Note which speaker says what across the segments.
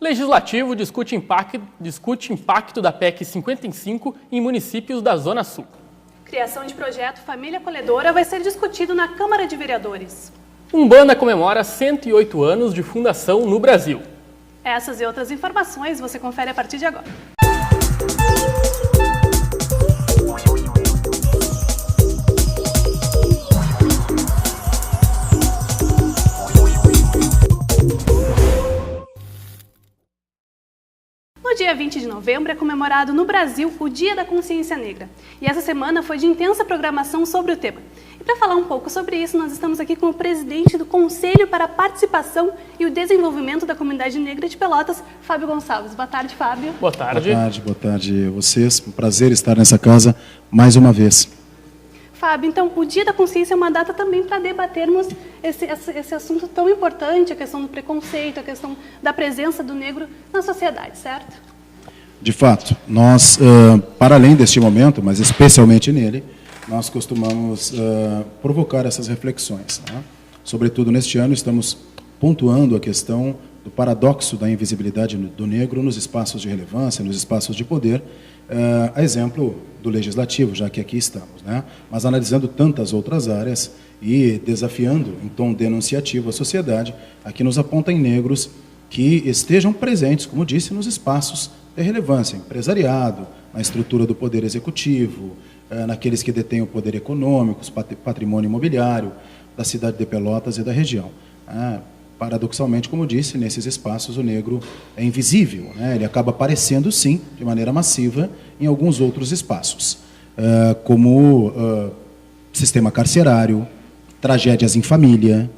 Speaker 1: Legislativo discute impacto da PEC 55 em municípios da Zona Sul.
Speaker 2: Criação de projeto Família Acolhedora vai ser discutido na Câmara de Vereadores.
Speaker 1: Umbanda comemora 108 anos de fundação no Brasil.
Speaker 2: Essas e outras informações você confere a partir de agora. No dia 20 de novembro é comemorado no Brasil o Dia da Consciência Negra. E essa semana foi de intensa programação sobre o tema. E para falar um pouco sobre isso, nós estamos aqui com o presidente do Conselho para a Participação e o Desenvolvimento da Comunidade Negra de Pelotas, Fábio Gonçalves. Boa tarde, Fábio.
Speaker 1: Boa tarde.
Speaker 3: Boa tarde a vocês. Um prazer estar nessa casa mais uma vez.
Speaker 2: Fábio, então, o Dia da Consciência é uma data também para debatermos esse assunto tão importante, a questão do preconceito, a questão da presença do negro na sociedade, certo?
Speaker 3: De fato, nós, para além deste momento, mas especialmente nele, nós costumamos provocar essas reflexões. Né? Sobretudo neste ano, estamos pontuando a questão do paradoxo da invisibilidade do negro nos espaços de relevância, nos espaços de poder, a exemplo do legislativo, já que aqui estamos, né? Mas analisando tantas outras áreas e desafiando em tom denunciativo a sociedade, aqui nos apontam negros que estejam presentes, como disse, nos espaços de relevância, empresariado, na estrutura do poder executivo, naqueles que detêm o poder econômico, patrimônio imobiliário da cidade de Pelotas e da região. Paradoxalmente, como disse, nesses espaços o negro é invisível, né? Ele acaba aparecendo, sim, de maneira massiva em alguns outros espaços, como sistema carcerário, tragédias em família,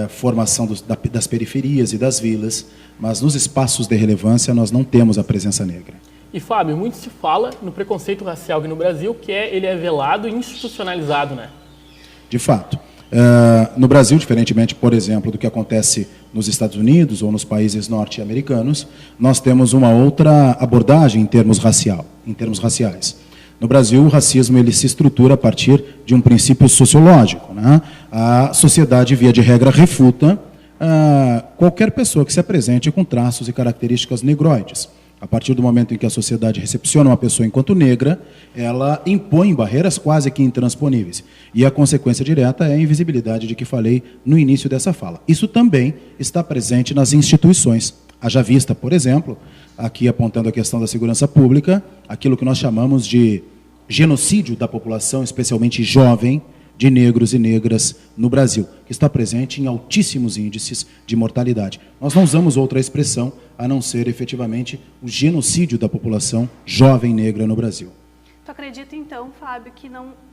Speaker 3: formação das periferias e das vilas, mas nos espaços de relevância nós não temos a presença negra.
Speaker 1: E, Fábio, muito se fala no preconceito racial aqui no Brasil, que ele é velado e institucionalizado, né? De fato.
Speaker 3: No Brasil, diferentemente, por exemplo, do que acontece nos Estados Unidos ou nos países norte-americanos, nós temos uma outra abordagem em termos raciais. No Brasil, o racismo ele se estrutura a partir de um princípio sociológico, né? A sociedade, via de regra, refuta qualquer pessoa que se apresente com traços e características negroides. A partir do momento em que a sociedade recepciona uma pessoa enquanto negra, ela impõe barreiras quase que intransponíveis. E a consequência direta é a invisibilidade de que falei no início dessa fala. Isso também está presente nas instituições. Haja vista, por exemplo, aqui apontando a questão da segurança pública, aquilo que nós chamamos de genocídio da população, especialmente jovem, de negros e negras no Brasil, que está presente em altíssimos índices de mortalidade. Nós não usamos outra expressão a não ser, efetivamente, o genocídio da população jovem negra no Brasil.
Speaker 2: Tu acredita, então, Fábio, que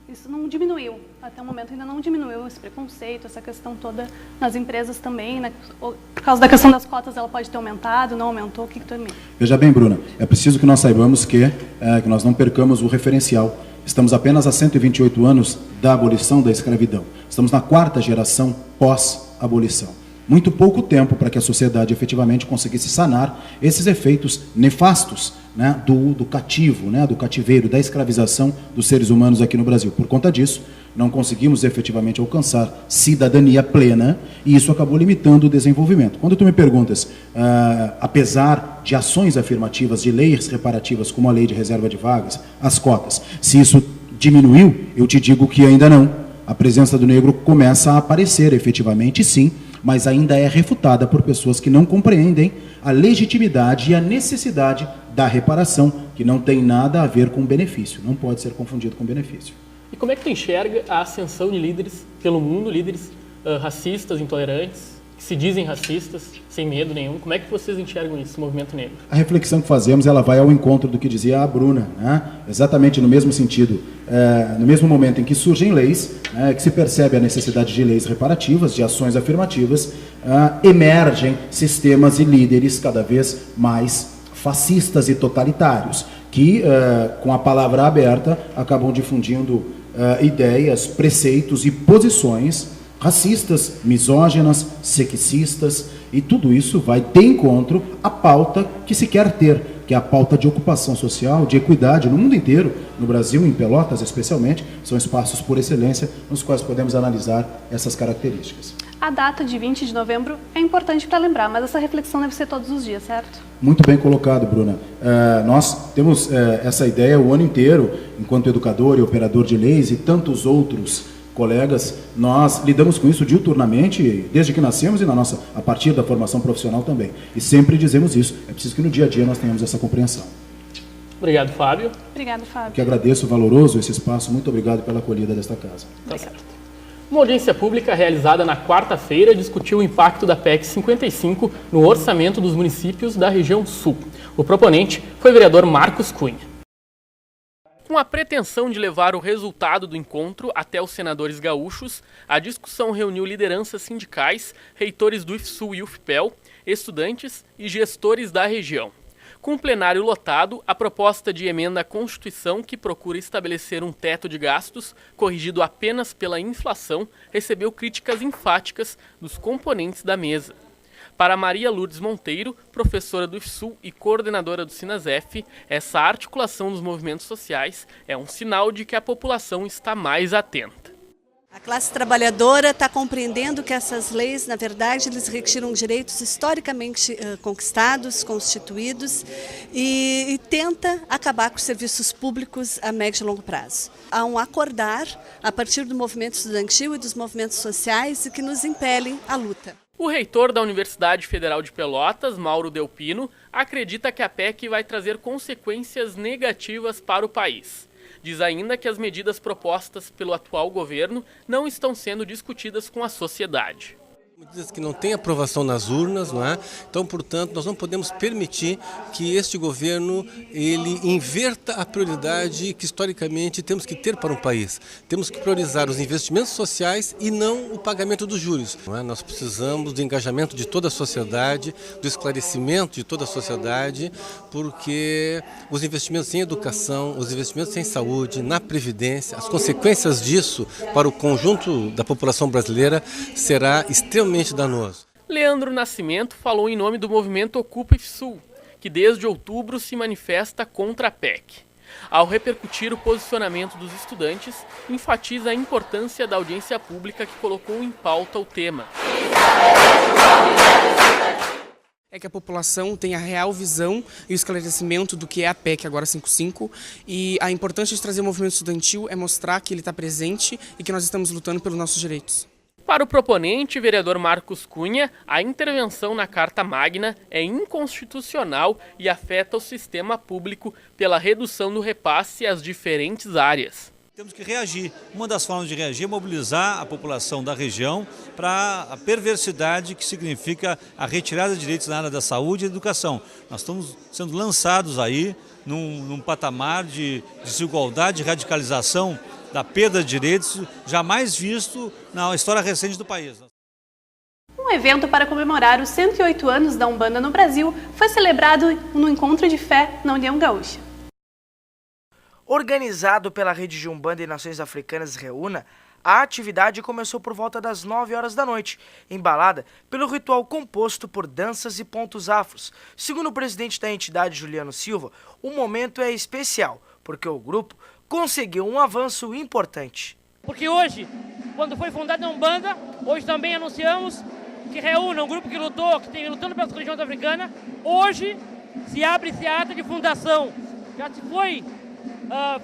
Speaker 2: isso não diminuiu, até o momento ainda não diminuiu esse preconceito, essa questão toda nas empresas também, né? Por causa da questão das cotas, ela pode ter aumentado, não aumentou, o que tu também?
Speaker 3: Veja bem, Bruna, é preciso que nós saibamos que nós não percamos o referencial. Estamos apenas a 128 anos da abolição da escravidão. Estamos na 4ª geração pós-abolição. Muito pouco tempo para que a sociedade efetivamente conseguisse sanar esses efeitos nefastos, né, do cativo, né, do cativeiro, da escravização dos seres humanos aqui no Brasil. Por conta disso, não conseguimos efetivamente alcançar cidadania plena e isso acabou limitando o desenvolvimento. Quando tu me perguntas, apesar de ações afirmativas, de leis reparativas, como a lei de reserva de vagas, as cotas, se isso diminuiu, eu te digo que ainda não. A presença do negro começa a aparecer efetivamente, sim, mas ainda é refutada por pessoas que não compreendem a legitimidade e a necessidade da reparação, que não tem nada a ver com benefício, não pode ser confundido com benefício.
Speaker 1: E como é que tu enxerga a ascensão de líderes pelo mundo, líderes racistas, intolerantes, que se dizem racistas, sem medo nenhum? Como é que vocês enxergam isso, movimento negro?
Speaker 3: A reflexão que fazemos, ela vai ao encontro do que dizia a Bruna, né? Exatamente no mesmo sentido, no mesmo momento em que surgem leis, que se percebe a necessidade de leis reparativas, de ações afirmativas, emergem sistemas e líderes cada vez mais fascistas e totalitários, que, com a palavra aberta, acabam difundindo ideias, preceitos e posições racistas, misóginas, sexistas, e tudo isso vai de encontro à pauta que se quer ter, que é a pauta de ocupação social, de equidade no mundo inteiro, no Brasil, em Pelotas especialmente, são espaços por excelência nos quais podemos analisar essas características.
Speaker 2: A data de 20 de novembro é importante para lembrar, mas essa reflexão deve ser todos os dias, certo?
Speaker 3: Muito bem colocado, Bruna. Nós temos essa ideia o ano inteiro, enquanto educador e operador de leis e tantos outros colegas, nós lidamos com isso diuturnamente, desde que nascemos e a partir da formação profissional também. E sempre dizemos isso. É preciso que no dia a dia nós tenhamos essa compreensão.
Speaker 1: Obrigado, Fábio.
Speaker 2: Obrigado, Fábio.
Speaker 3: Que agradeço, valoroso esse espaço. Muito obrigado pela acolhida desta casa.
Speaker 1: Tá certo. Uma audiência pública realizada na quarta-feira discutiu o impacto da PEC 55 no orçamento dos municípios da região sul. O proponente foi o vereador Marcos Cunha. Com a pretensão de levar o resultado do encontro até os senadores gaúchos, a discussão reuniu lideranças sindicais, reitores do IFSU e UFPEL, estudantes e gestores da região. Com o plenário lotado, a proposta de emenda à Constituição, que procura estabelecer um teto de gastos, corrigido apenas pela inflação, recebeu críticas enfáticas dos componentes da mesa. Para Maria Lourdes Monteiro, professora do IFSU e coordenadora do Sinasef, essa articulação dos movimentos sociais é um sinal de que a população está mais atenta.
Speaker 4: A classe trabalhadora está compreendendo que essas leis, na verdade, eles retiram direitos historicamente conquistados, constituídos e tenta acabar com os serviços públicos a médio e longo prazo. Há um acordar a partir do movimento estudantil e dos movimentos sociais que nos impelem à luta.
Speaker 1: O reitor da Universidade Federal de Pelotas, Mauro Delpino, acredita que a PEC vai trazer consequências negativas para o país. Diz ainda que as medidas propostas pelo atual governo não estão sendo discutidas com a sociedade.
Speaker 5: Medidas que não têm aprovação nas urnas, não é? Então, portanto, nós não podemos permitir que este governo ele inverta a prioridade que historicamente temos que ter para um país. Temos que priorizar os investimentos sociais e não o pagamento dos juros. Não é? Nós precisamos do engajamento de toda a sociedade, do esclarecimento de toda a sociedade, porque os investimentos em educação, os investimentos em saúde, na previdência, as consequências disso para o conjunto da população brasileira será extremamente danoso.
Speaker 1: Leandro Nascimento falou em nome do movimento Ocupa IFSU, que desde outubro se manifesta contra a PEC. Ao repercutir o posicionamento dos estudantes, enfatiza a importância da audiência pública que colocou em pauta o tema.
Speaker 6: É que a população tenha a real visão e o esclarecimento do que é a PEC agora 55, e a importância de trazer o movimento estudantil é mostrar que ele está presente e que nós estamos lutando pelos nossos direitos.
Speaker 1: Para o proponente, vereador Marcos Cunha, a intervenção na Carta Magna é inconstitucional e afeta o sistema público pela redução do repasse às diferentes áreas.
Speaker 7: Temos que reagir. Uma das formas de reagir é mobilizar a população da região para a perversidade que significa a retirada de direitos na área da saúde e educação. Nós estamos sendo lançados aí num patamar de desigualdade, de radicalização, da perda de direitos jamais visto na história recente do país.
Speaker 2: Um evento para comemorar os 108 anos da Umbanda no Brasil foi celebrado no Encontro de Fé na União Gaúcha.
Speaker 8: Organizado pela Rede de Umbanda e Nações Africanas Reúna, a atividade começou por volta das 9 horas da noite, embalada pelo ritual composto por danças e pontos afros. Segundo o presidente da entidade, Juliano Silva, o momento é especial, porque o grupo conseguiu um avanço importante.
Speaker 9: Porque hoje, quando foi fundada a Umbanda, hoje também anunciamos que reúne um grupo que lutou, que tem lutando pelas religiões africanas. Hoje se abre esse ato de fundação. Já se foi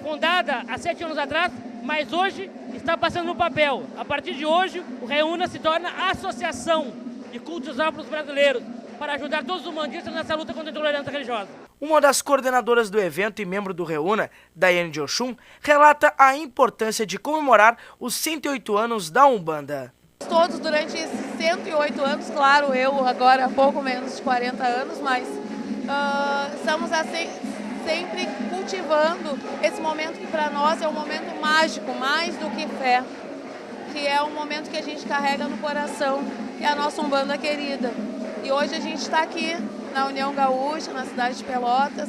Speaker 9: fundada há 7 anos atrás, mas hoje está passando no papel. A partir de hoje, o Reúna se torna a Associação de Cultos Afros Brasileiros, para ajudar todos os umbandistas nessa luta contra a intolerância religiosa.
Speaker 8: Uma das coordenadoras do evento e membro do Reúna, Daiane de Oxum, relata a importância de comemorar os 108 anos da Umbanda.
Speaker 10: Todos durante esses 108 anos, claro, eu agora há pouco menos de 40 anos, mas estamos sempre cultivando esse momento que para nós é um momento mágico, mais do que fé, que é um momento que a gente carrega no coração, que é a nossa Umbanda querida. E hoje a gente está aqui na União Gaúcha, na cidade de Pelotas,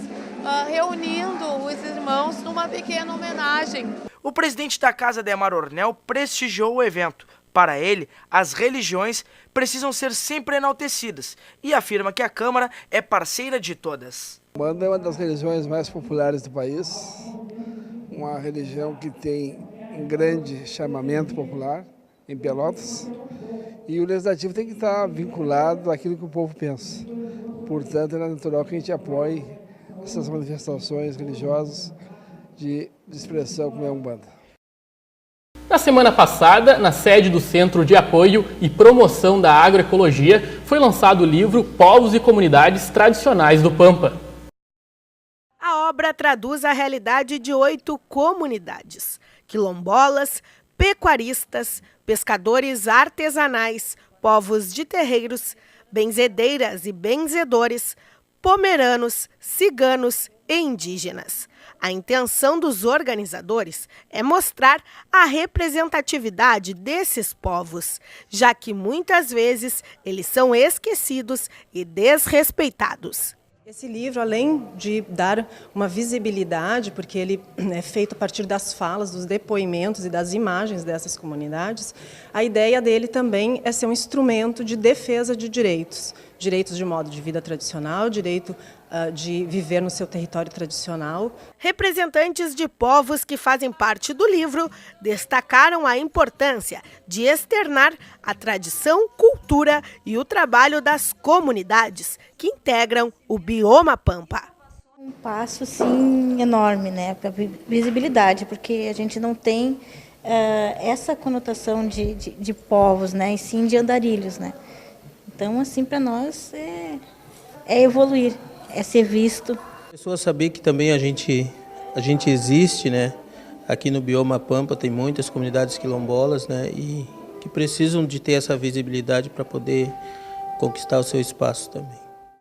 Speaker 10: reunindo os irmãos numa pequena homenagem.
Speaker 8: O presidente da Casa Demar Ornel prestigiou o evento. Para ele, as religiões precisam ser sempre enaltecidas e afirma que a Câmara é parceira de todas.
Speaker 11: Umbanda é uma das religiões mais populares do país, uma religião que tem um grande chamamento popular em Pelotas, e o legislativo tem que estar vinculado àquilo que o povo pensa. Portanto, é natural que a gente apoie essas manifestações religiosas de expressão como é a Umbanda.
Speaker 1: Na semana passada, na sede do Centro de Apoio e Promoção da Agroecologia, foi lançado o livro Povos e Comunidades Tradicionais do Pampa.
Speaker 12: A obra traduz a realidade de 8 comunidades: quilombolas, pecuaristas, pescadores artesanais, povos de terreiros, benzedeiras e benzedores, pomeranos, ciganos e indígenas. A intenção dos organizadores é mostrar a representatividade desses povos, já que muitas vezes eles são esquecidos e desrespeitados.
Speaker 13: Esse livro, além de dar uma visibilidade, porque ele é feito a partir das falas, dos depoimentos e das imagens dessas comunidades, a ideia dele também é ser um instrumento de defesa de direitos. Direitos de modo de vida tradicional, direito de viver no seu território tradicional.
Speaker 12: Representantes de povos que fazem parte do livro destacaram a importância de externar a tradição, cultura e o trabalho das comunidades que integram o bioma Pampa.
Speaker 14: Um passo, sim, enorme, né, para visibilidade, porque a gente não tem essa conotação de povos, né, e sim de andarilhos, né. Então, assim, para nós é evoluir, é ser visto.
Speaker 15: As pessoas saber que também a gente existe, né? Aqui no bioma Pampa tem muitas comunidades quilombolas, né? E que precisam de ter essa visibilidade para poder conquistar o seu espaço também.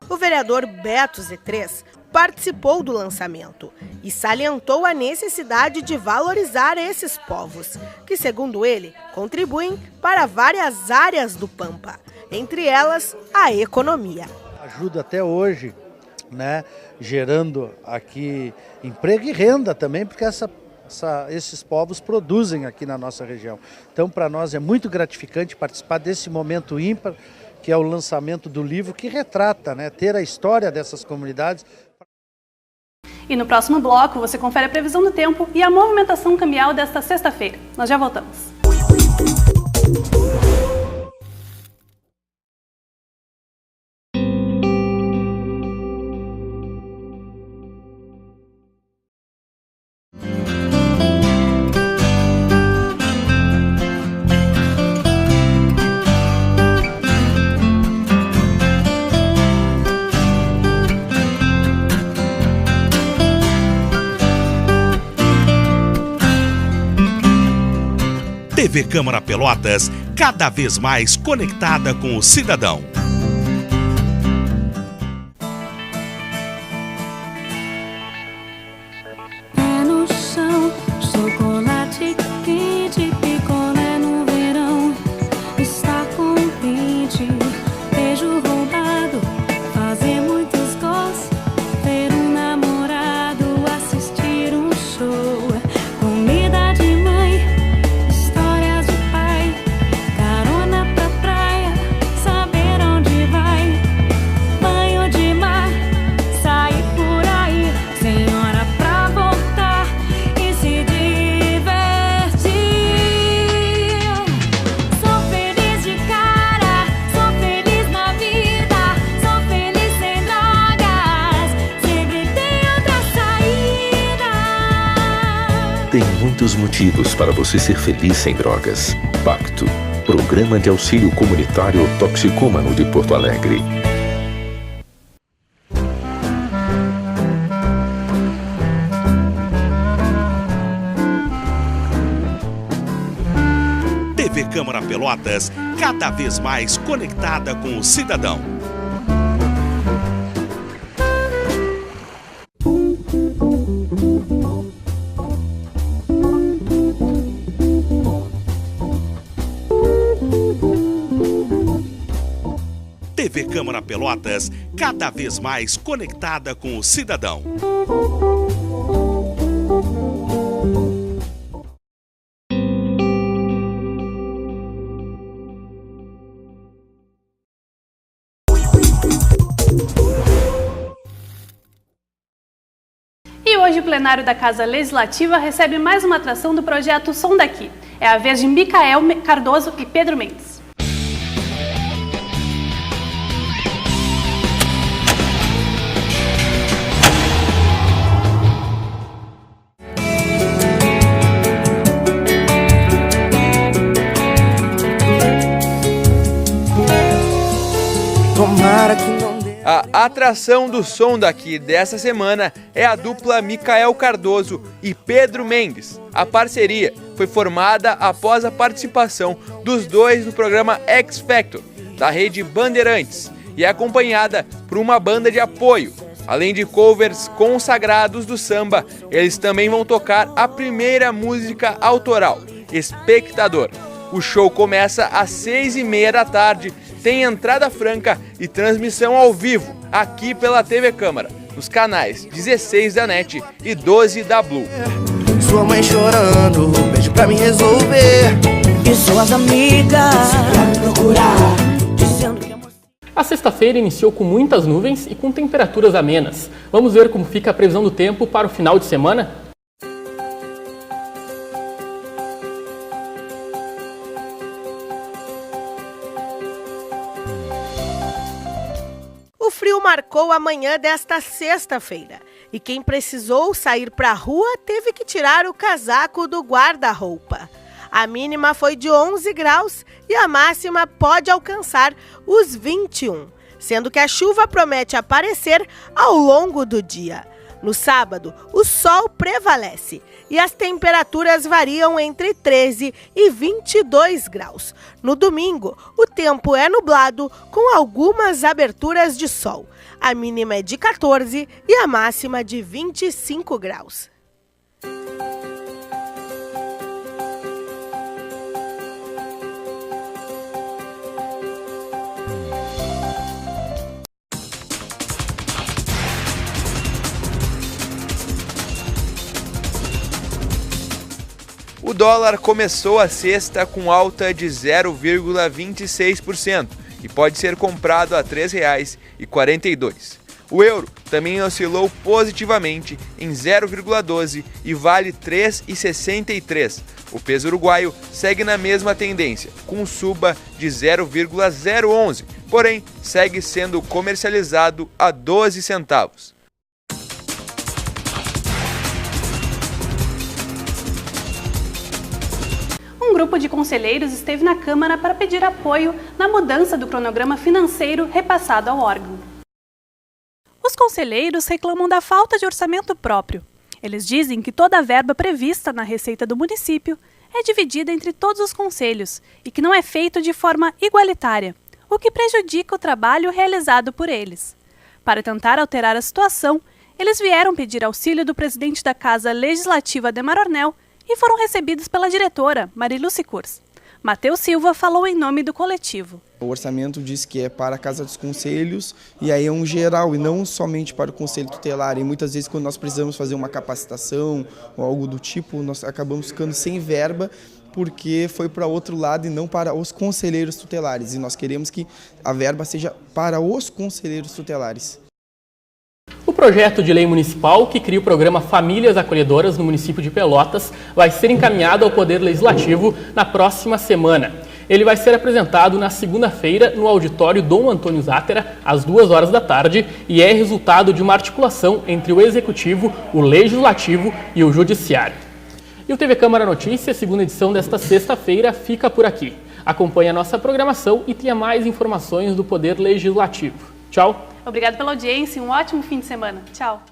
Speaker 12: O vereador Beto Z3 participou do lançamento e salientou a necessidade de valorizar esses povos, que, segundo ele, contribuem para várias áreas do Pampa, entre elas a economia.
Speaker 16: Ajuda até hoje, né, gerando aqui emprego e renda também, porque esses povos produzem aqui na nossa região. Então, para nós é muito gratificante participar desse momento ímpar, que é o lançamento do livro, que retrata, né, ter a história dessas comunidades.
Speaker 2: E no próximo bloco você confere a previsão do tempo e a movimentação cambial desta sexta-feira. Nós já voltamos.
Speaker 17: TV Câmara Pelotas, cada vez mais conectada com o cidadão.
Speaker 18: Pé no chão, chocolate quente, picolé no verão. Está contente, beijo roubado, fazer muitos gols, ver um namorado, assistir um show, comida de mãe, histórias de pai, carona pra praia, saber onde vai, banho de mar, sair por aí, sem hora pra voltar e se divertir. Sou feliz de cara, sou feliz na vida, sou feliz sem drogas, sempre tem outra saída.
Speaker 19: Tem muitos motivos para você ser feliz sem drogas. Pacto, Programa de Auxílio Comunitário Toxicômano de Porto Alegre.
Speaker 17: TV Câmara Pelotas, cada vez mais conectada com o cidadão. TV Câmara Pelotas, cada vez mais conectada com o cidadão.
Speaker 2: hoje o plenário da Casa Legislativa recebe mais uma atração do projeto Som Daqui. É a vez de Micael Cardoso e Pedro Mendes.
Speaker 20: A atração do Som Daqui dessa semana é a dupla Micael Cardoso e Pedro Mendes. A parceria foi formada após a participação dos dois no programa X Factor, da rede Bandeirantes, e é acompanhada por uma banda de apoio. Além de covers consagrados do samba, eles também vão tocar a primeira música autoral, Espectador. O show começa às 6h30 da tarde, tem entrada franca e transmissão ao vivo, aqui pela TV Câmara, nos canais 16 da NET e 12 da Blue.
Speaker 21: Sua mãe chorando, beijo pra me resolver. E suas amigas procurar, dizendo que
Speaker 1: a sexta-feira iniciou com muitas nuvens e com temperaturas amenas. Vamos ver como fica a previsão do tempo para o final de semana?
Speaker 12: O frio marcou a manhã desta sexta-feira e quem precisou sair para a rua teve que tirar o casaco do guarda-roupa. A mínima foi de 11 graus e a máxima pode alcançar os 21, sendo que a chuva promete aparecer ao longo do dia. No sábado, o sol prevalece e as temperaturas variam entre 13 e 22 graus. No domingo, o tempo é nublado com algumas aberturas de sol. A mínima é de 14 e a máxima de 25 graus.
Speaker 20: O dólar começou a sexta com alta de 0,26% e pode ser comprado a R$ 3,42. O euro também oscilou positivamente em 0,12 e vale R$ 3,63. O peso uruguaio segue na mesma tendência, com suba de 0,011, porém segue sendo comercializado a 12 centavos.
Speaker 2: Um grupo de conselheiros esteve na Câmara para pedir apoio na mudança do cronograma financeiro repassado ao órgão. Os conselheiros reclamam da falta de orçamento próprio. Eles dizem que toda a verba prevista na receita do município é dividida entre todos os conselhos e que não é feito de forma igualitária, o que prejudica o trabalho realizado por eles. Para tentar alterar a situação, eles vieram pedir auxílio do presidente da Casa Legislativa, Ademar Ornel, e foram recebidos pela diretora, Mariluce Kurz. Matheus Silva falou em nome do coletivo.
Speaker 22: O orçamento diz que é para a Casa dos Conselhos e aí é um geral e não somente para o Conselho Tutelar. E muitas vezes quando nós precisamos fazer uma capacitação ou algo do tipo, nós acabamos ficando sem verba porque foi para outro lado e não para os conselheiros tutelares. E nós queremos que a verba seja para os conselheiros tutelares.
Speaker 1: O projeto de lei municipal que cria o programa Famílias Acolhedoras no município de Pelotas vai ser encaminhado ao Poder Legislativo na próxima semana. Ele vai ser apresentado na segunda-feira no auditório Dom Antônio Zátera, às 2h da tarde, e é resultado de uma articulação entre o Executivo, o Legislativo e o Judiciário. E o TV Câmara Notícias, segunda edição desta sexta-feira, fica por aqui. Acompanhe a nossa programação e tenha mais informações do Poder Legislativo. Tchau!
Speaker 2: Obrigada pela audiência e um ótimo fim de semana. Tchau!